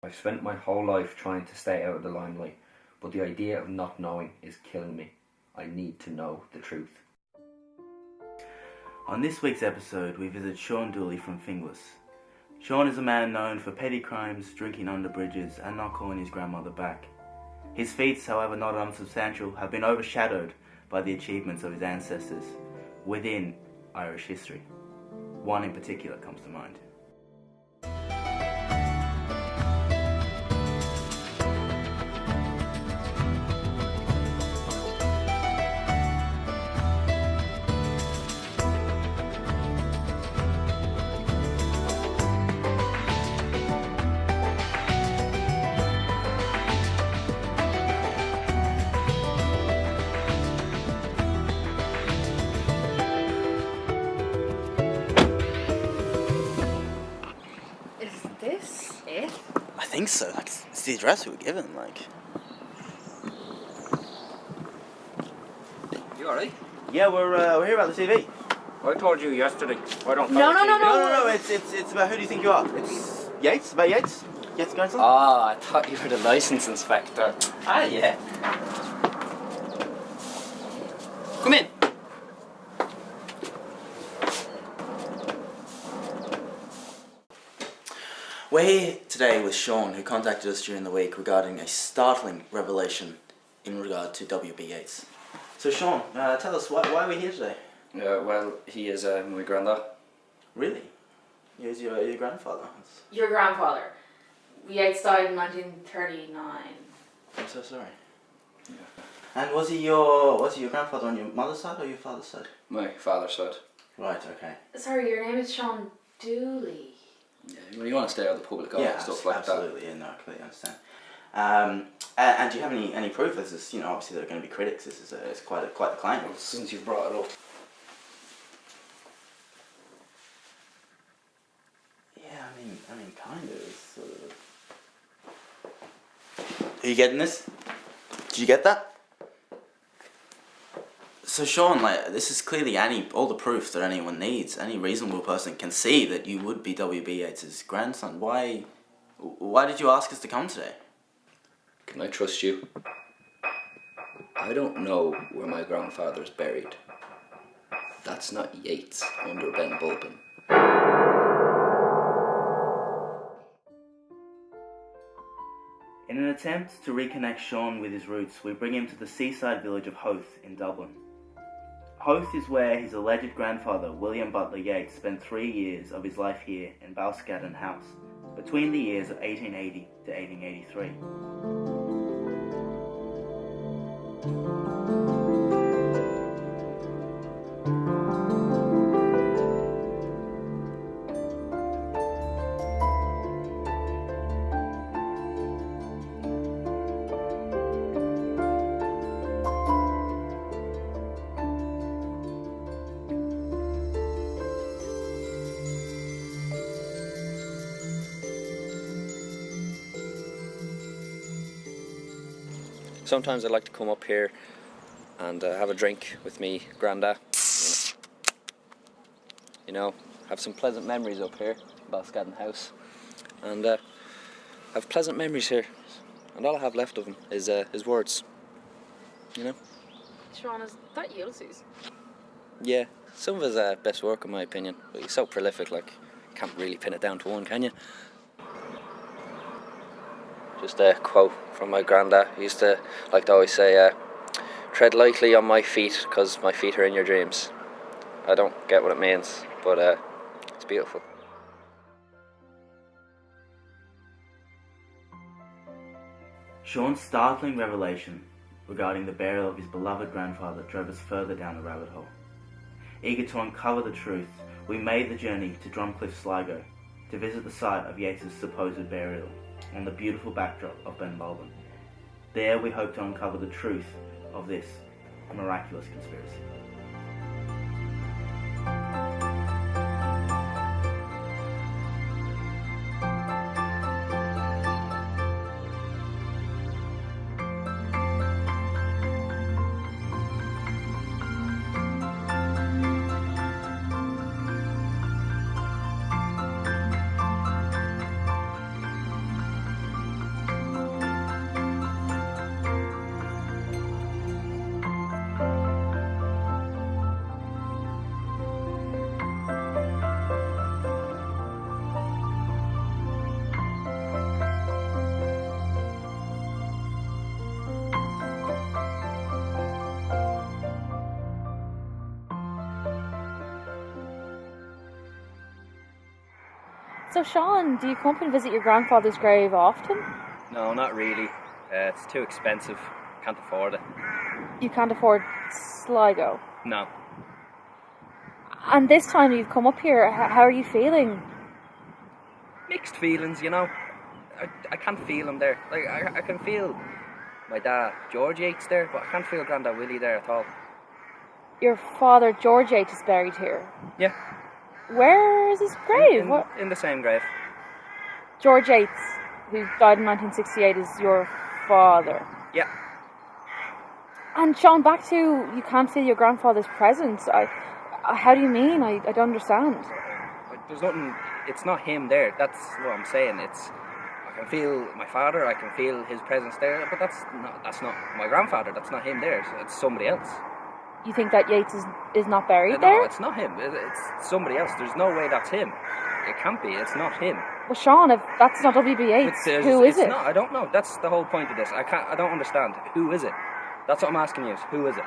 I've spent my whole life trying to stay out of the limelight, but the idea of not knowing is killing me. I need to know the truth. On this week's episode, we visit Sean Dooley from Finglas. Sean is a man known for petty crimes, drinking under bridges, and not calling his grandmother back. His feats, however not unsubstantial, have been overshadowed by the achievements of his ancestors within Irish history. One in particular comes to mind. I think so. Like, it's the address we were given. Like, You alright? yeah, we're here about the TV. I told you yesterday. I don't No. No. It's about who do you think you are? It's Yates. About Yates. Yates Council. Ah, I thought you were the licence inspector. Ah, yeah. Come in. We're here today with Sean, who contacted us during the week regarding a startling revelation in regard to W.B. Yeats. So, Sean, tell us why are we here today? Well, he is my granddad. Really? He was your grandfather. Your grandfather. Yates died in 1939. I'm so sorry. Yeah. And was he your grandfather on your mother's side or your father's side? My father's side. Right. Okay. Sorry, your name is Sean Dooley. Yeah, when you want to stay out of the public eye and stuff like absolutely. that. Yeah, no, I completely understand. And do you have any proof? This is, obviously there are going to be critics. This is it's quite the claim. Well, since you've brought it up. Yeah, I mean, kind of, sort of. Are you getting this? Did you get that? So Sean, this is clearly all the proof that anyone needs. Any reasonable person can see that you would be W.B. Yeats' grandson. Why did you ask us to come today? Can I trust you? I don't know where my grandfather's buried. That's not Yeats under Ben Bulben. In an attempt to reconnect Sean with his roots, we bring him to the seaside village of Howth in Dublin. Howth is where his alleged grandfather, William Butler Yeats, spent 3 years of his life here in Balscaddon House, between the years of 1880 to 1883. Sometimes I like to come up here and have a drink with me granda. Have some pleasant memories up here, Balscaddon House, and have pleasant memories here. And all I have left of him is his words. Sean, is that Ulysses? Yeah, some of his best work in my opinion. But he's so prolific, can't really pin it down to one, can you? Just a quote from my granddad. He used to like to always say, tread lightly on my feet because my feet are in your dreams. I don't get what it means, but it's beautiful. Sean's startling revelation regarding the burial of his beloved grandfather drove us further down the rabbit hole. Eager to uncover the truth, we made the journey to Drumcliff, Sligo, to visit the site of Yeats' supposed burial on the beautiful backdrop of Ben Bulben. There we hope to uncover the truth of this miraculous conspiracy. So Sean, do you come up and visit your grandfather's grave often? No, not really. It's too expensive. Can't afford it. You can't afford Sligo. No. And this time you've come up here, how are you feeling? Mixed feelings, you know. I can't feel him there. Like, I can feel my dad, George Yates, there, but I can't feel Grandad Willie there at all. Your father, George Yates, is buried here. Yeah. Where is his grave? In the same grave. George Yates, who died in 1968, is your father. Yeah. And Sean, back to you can't feel your grandfather's presence. How do you mean? I don't understand. There's nothing. It's not him there. That's what I'm saying. I can feel my father. I can feel his presence there. But that's not my grandfather. That's not him there. So it's somebody else. You think that Yates is not buried No, there? it's not him. It's somebody else. There's no way that's him. It can't be. It's not him. Well, Sean, if that's not W.B. Yates, who is it? Not, I don't know. That's the whole point of this. I don't understand. Who is it? That's what I'm asking you. Is who is it?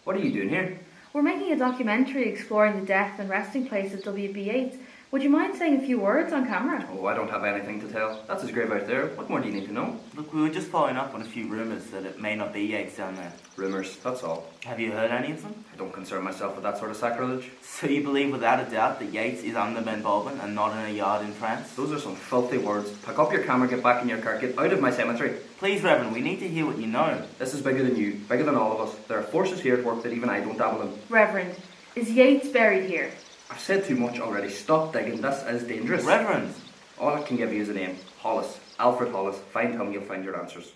What are you doing here? We're making a documentary exploring the death and resting place of W.B. Yeats. Would you mind saying a few words on camera? Oh, I don't have anything to tell. That's his grave out there. What more do you need to know? Look, we were just following up on a few rumours that it may not be Yates down there. Rumours, that's all. Have you heard any of them? I don't concern myself with that sort of sacrilege. So you believe without a doubt that Yates is under Ben Baldwin and not in a yard in France? Those are some filthy words. Pack up your camera, get back in your car, get out of my cemetery. Please, Reverend, we need to hear what you know. This is bigger than you, bigger than all of us. There are forces here at work that even I don't dabble in. Reverend, is Yeats buried here? I've said too much already. Stop digging. This is dangerous. Reverend! All I can give you is a name. Hollis. Alfred Hollis. Find him, you'll find your answers.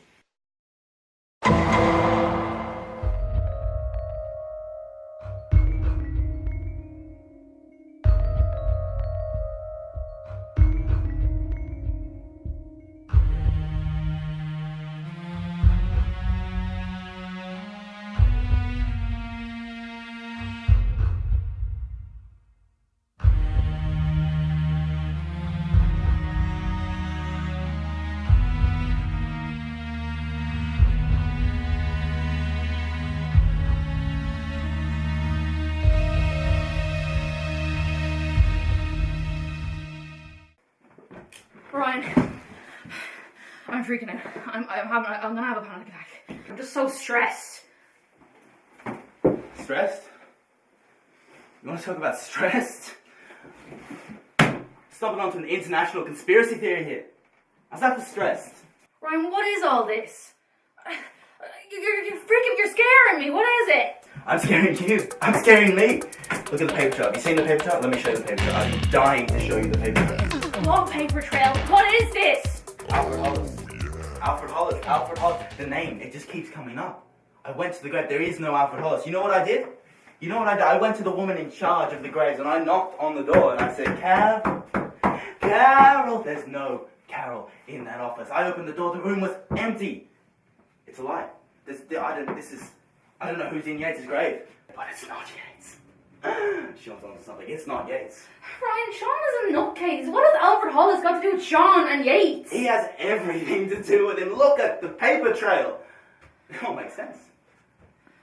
Ryan, I'm freaking out. I'm gonna have a panic attack. I'm just so stressed. Stressed? You want to talk about stressed? Stomping onto an international conspiracy theory here. How's that for stressed? Ryan, what is all this? You're scaring me. What is it? I'm scaring you. I'm scaring me. Look at the paper trail. Have you seen the paper trail? Let me show you the paper trail. I'm dying to show you the paper trail. What paper trail? What is this? Alfred Hollis. Alfred Hollis. Alfred Hollis. The name, it just keeps coming up. I went to the grave. There is no Alfred Hollis. You know what I did? You know what I did? I went to the woman in charge of the graves and I knocked on the door and I said, Carol. There's no Carol in that office. I opened the door. The room was empty. It's a lie. I don't know who's in Yates' grave, but it's not Yates. Sean's onto something. It's not Yates. Ryan, Sean is a nutcase. What has Alfred Hollis got to do with Sean and Yates? He has everything to do with him. Look at the paper trail. It all makes sense.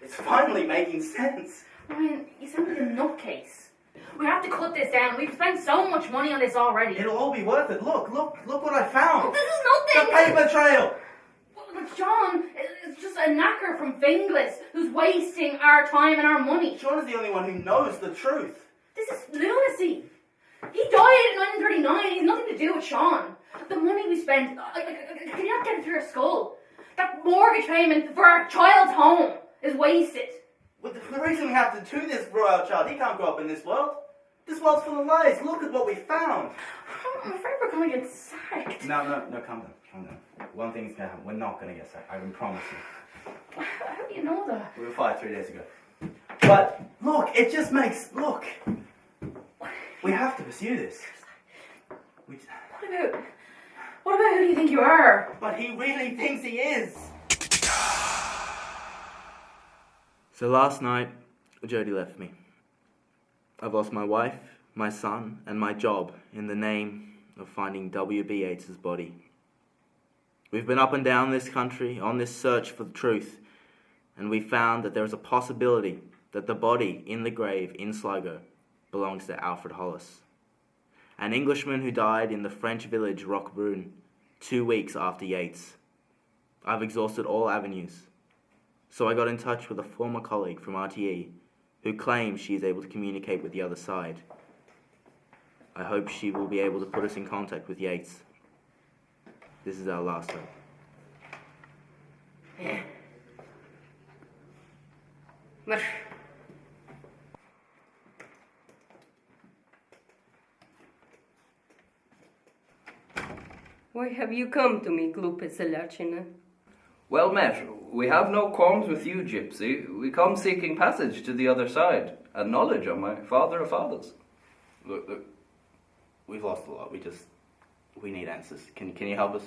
It's finally making sense. Ryan, you sound like a nutcase. We have to cut this down. We've spent so much money on this already. It'll all be worth it. Look what I found. This is nothing. The paper trail. But Sean is just a knacker from Finglas who's wasting our time and our money. Sean is the only one who knows the truth. This is lunacy. He died in 1939. He's nothing to do with Sean. The money we spent, can you not get it through your skull? That mortgage payment for our child's home is wasted. But the reason we have to do this for our child, he can't grow up in this world. This world's full of lies. Look at what we found. I'm afraid we're going to get sacked. No, calm down. Calm down. One thing's gonna happen. We're not gonna get sacked. I can promise you. How do you know that? We were fired 3 days ago. But look, it just makes look. We have to pursue this. What about who do you think you are? But he really thinks he is. So last night, Jodie left me. I've lost my wife, my son, and my job in the name of finding W.B. Yeats's body. We've been up and down this country on this search for the truth, and we found that there is a possibility that the body in the grave in Sligo belongs to Alfred Hollis, an Englishman who died in the French village Roquebrune 2 weeks after Yeats. I've exhausted all avenues, so I got in touch with a former colleague from RTE who claims she is able to communicate with the other side. I hope she will be able to put us in contact with Yeats. This is our last hope. Yeah. But why have you come to me, Glupe Selachina? Well met. We have no qualms with you, Gypsy. We come seeking passage to the other side, and knowledge of my father of fathers. Look, we've lost a lot. We need answers. Can you help us?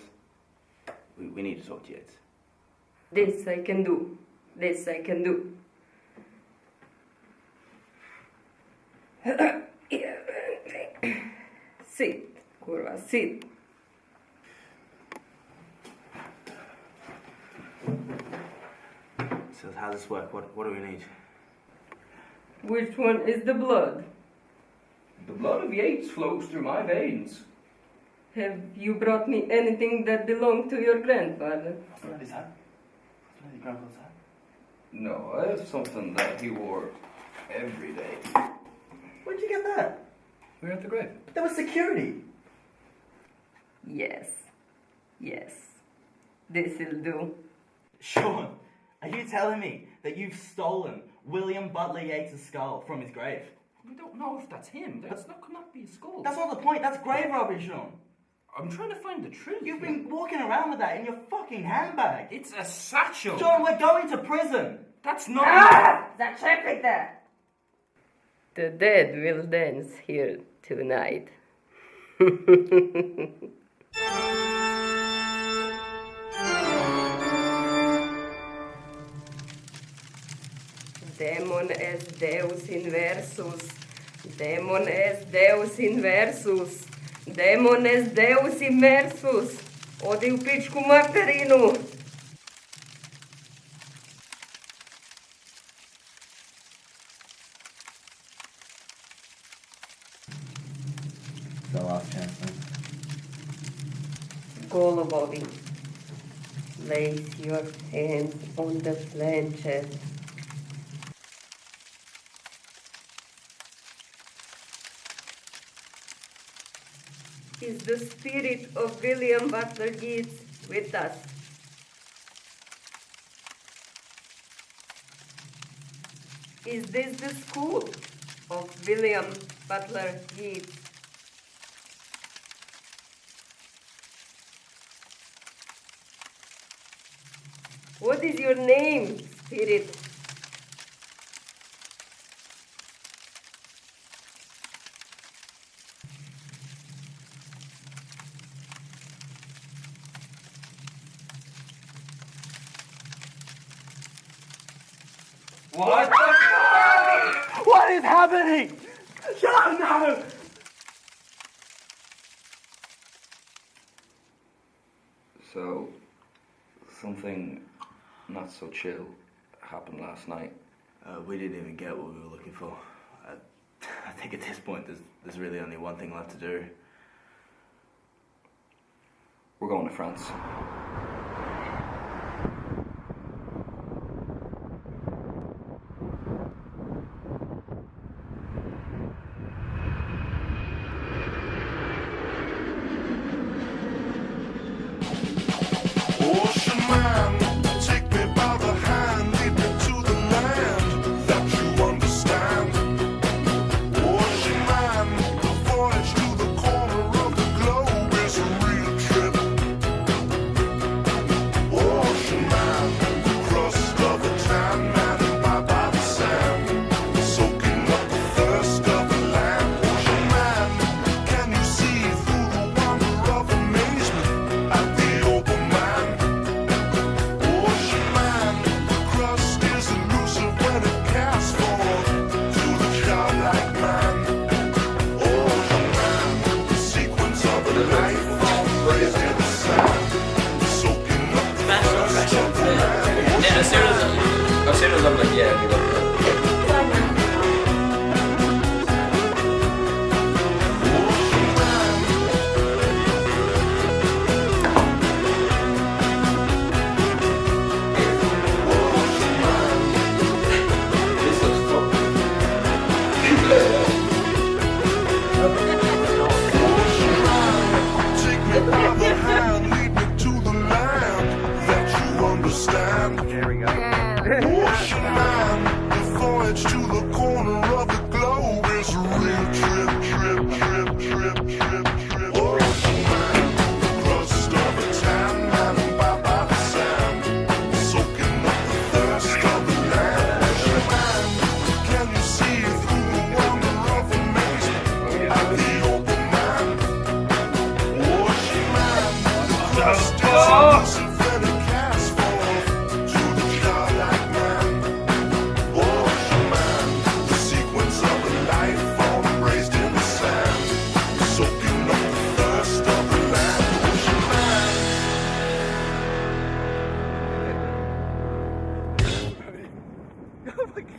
We need to talk to Yeats. This I can do. This I can do. Sit, curva, sit. So how does this work? What do we need? Which one is the blood? The blood of Yeats flows through my veins. Have you brought me anything that belonged to your grandfather? What is that? What's your grandfather's hat? No, I have something that he wore every day. Where'd you get that? We're at the grave. That was security. Yes. Yes. This'll do. Sean, are you telling me that you've stolen William Butler Yeats' skull from his grave? We don't know if that's him. That could not be a skull. That's not the point. That's grave robbery, Sean. I'm trying to find the truth. You've been walking around with that in your fucking handbag. It's a satchel. Sean, we're going to prison. That's not. That traffic there! The dead will dance here tonight. Demon es Deus inversus. Demon es Deus inversus. Demon es Deus immersus. Odi u pičku materinu. It's our last chance, man. Golubovi, place your hands on the planchet. Is the spirit of William Butler Yeats with us? Is this the school of William Butler Yeats? What is your name, spirit? What the fuck? What is happening? Sean, no! So, something not so chill happened last night. We didn't even get what we were looking for. I think at this point there's really only one thing left to do. We're going to France. Ocean man, take me by the hand, lead me to the land that you understand. Ocean man, the voyage to the corner of the globe is a real trip. soon as I'm like, yeah, he loves it. This looks fun. Take me by the hand, lead me to the land that you understand. There we go. Ocean man, the voyage to the corner of the globe is a real trip. Ocean man, the crust of a tan man, and by the sand, soaking up the thirst of the land. Ocean man, can you see through the wonder of amazement at the open man? Ocean man, the crust is elusive and it casts forth to the childlike man. Ocean man, the sequence of a life form raised in the sand, soaking up the thirst of the land. Ocean man. Oh my God.